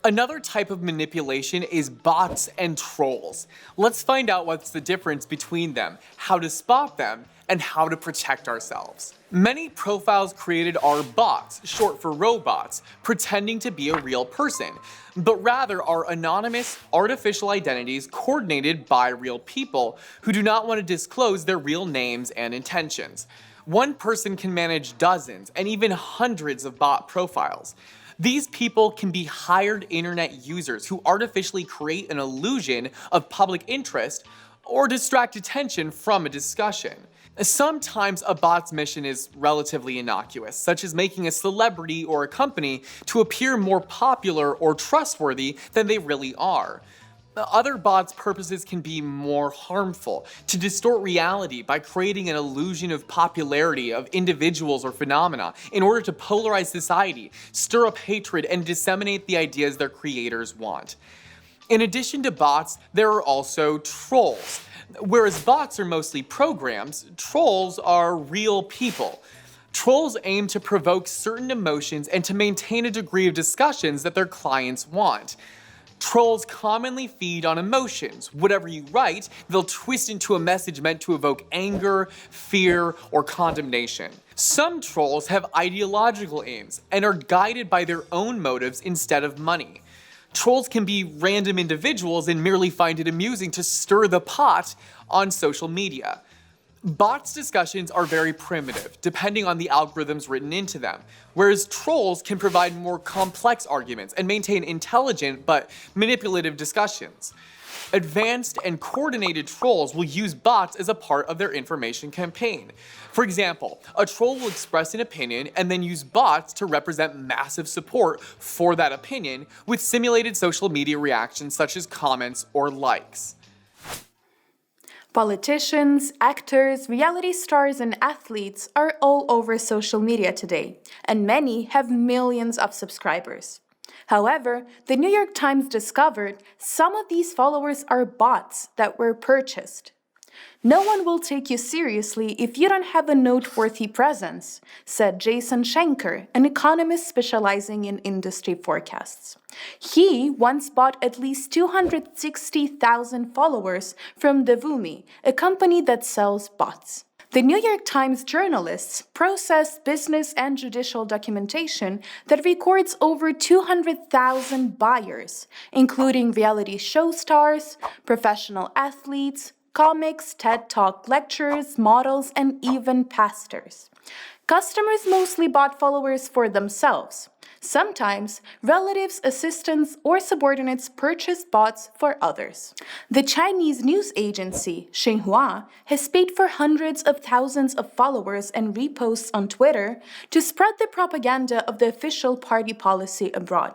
Another type of manipulation is bots and trolls. Let's find out what's the difference between them, how to spot them, and how to protect ourselves. Many profiles created are bots, short for robots, pretending to be a real person, but rather are anonymous, artificial identities coordinated by real people who do not want to disclose their real names and intentions. One person can manage dozens and even hundreds of bot profiles. These people can be hired internet users who artificially create an illusion of public interest or distract attention from a discussion. Sometimes a bot's mission is relatively innocuous, such as making a celebrity or a company to appear more popular or trustworthy than they really are. Other bots' purposes can be more harmful, to distort reality by creating an illusion of popularity of individuals or phenomena in order to polarize society, stir up hatred, and disseminate the ideas their creators want. In addition to bots, there are also trolls. Whereas bots are mostly programs, trolls are real people. Trolls aim to provoke certain emotions and to maintain a degree of discussions that their clients want. Trolls commonly feed on emotions. Whatever you write, they'll twist into a message meant to evoke anger, fear, or condemnation. Some trolls have ideological aims and are guided by their own motives instead of money. Trolls can be random individuals and merely find it amusing to stir the pot on social media. Bots' discussions are very primitive, depending on the algorithms written into them, whereas trolls can provide more complex arguments and maintain intelligent but manipulative discussions. Advanced and coordinated trolls will use bots as a part of their information campaign. For example, a troll will express an opinion and then use bots to represent massive support for that opinion with simulated social media reactions such as comments or likes. Politicians, actors, reality stars, and athletes are all over social media today, and many have millions of subscribers. However, the New York Times discovered some of these followers are bots that were purchased. No one will take you seriously if you don't have a noteworthy presence, said Jason Schenker, an economist specializing in industry forecasts. He once bought at least 260,000 followers from Devumi, a company that sells bots. The New York Times journalists processed business and judicial documentation that records over 200,000 buyers, including reality show stars, professional athletes, comics, TED Talk lecturers, models, and even pastors. Customers mostly bought followers for themselves. Sometimes, relatives, assistants, or subordinates purchased bots for others. The Chinese news agency, Xinhua, has paid for hundreds of thousands of followers and reposts on Twitter to spread the propaganda of the official party policy abroad.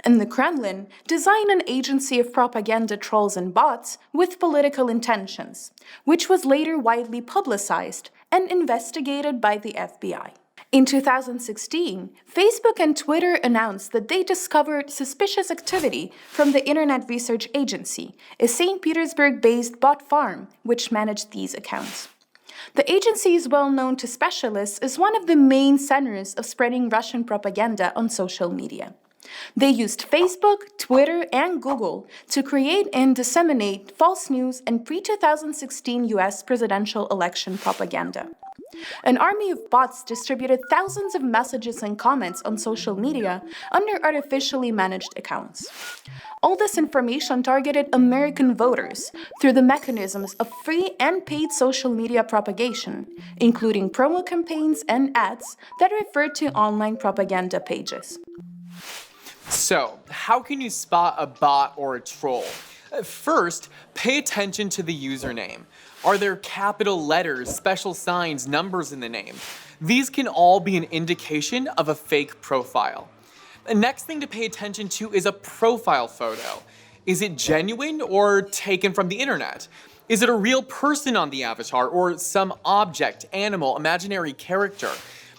And the Kremlin designed an agency of propaganda trolls and bots with political intentions, which was later widely publicized and investigated by the FBI. In 2016, Facebook and Twitter announced that they discovered suspicious activity from the Internet Research Agency, a St. Petersburg-based bot farm which managed these accounts. The agency is well known to specialists as one of the main centers of spreading Russian propaganda on social media. They used Facebook, Twitter, and Google to create and disseminate false news and pre-2016 US presidential election propaganda. An army of bots distributed thousands of messages and comments on social media under artificially managed accounts. All this information targeted American voters through the mechanisms of free and paid social media propagation, including promo campaigns and ads that referred to online propaganda pages. So, how can you spot a bot or a troll? First, pay attention to the username. Are there capital letters, special signs, numbers in the name? These can all be an indication of a fake profile. The next thing to pay attention to is a profile photo. Is it genuine or taken from the internet? Is it a real person on the avatar or some object, animal, imaginary character?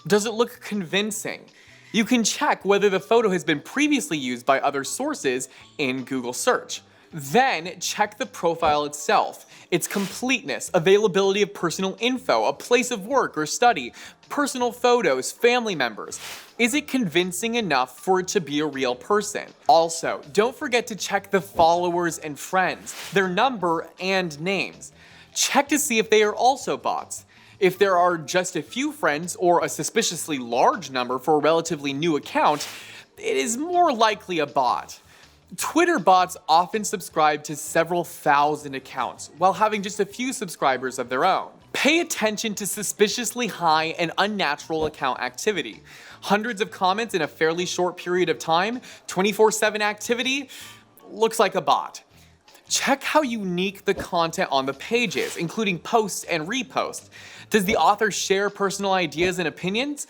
Does it look convincing? You can check whether the photo has been previously used by other sources in Google search. Then check the profile itself. its completeness, availability of personal info, a place of work or study, personal photos, family members. Is it convincing enough for it to be a real person? Also, don't forget to check the followers and friends, their number and names. Check to see if they are also bots. If there are just a few friends or a suspiciously large number for a relatively new account, it is more likely a bot. Twitter bots often subscribe to several thousand accounts while having just a few subscribers of their own. Pay attention to suspiciously high and unnatural account activity. Hundreds of comments in a fairly short period of time, 24/7 activity, looks like a bot. Check how unique the content on the page is, including posts and reposts. Does the author share personal ideas and opinions?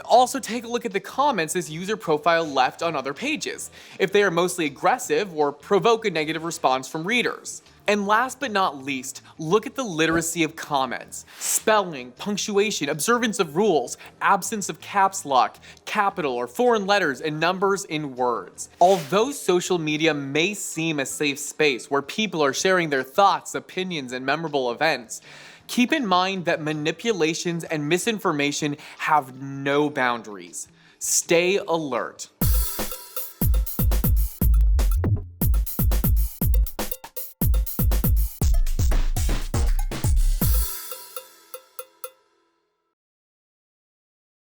Also take a look at the comments this user profile left on other pages, if they are mostly aggressive or provoke a negative response from readers. And last but not least, look at the literacy of comments. Spelling, punctuation, observance of rules, absence of caps lock, capital or foreign letters, and numbers in words. Although social media may seem a safe space where people are sharing their thoughts, opinions, and memorable events, keep in mind that manipulations and misinformation have no boundaries. Stay alert.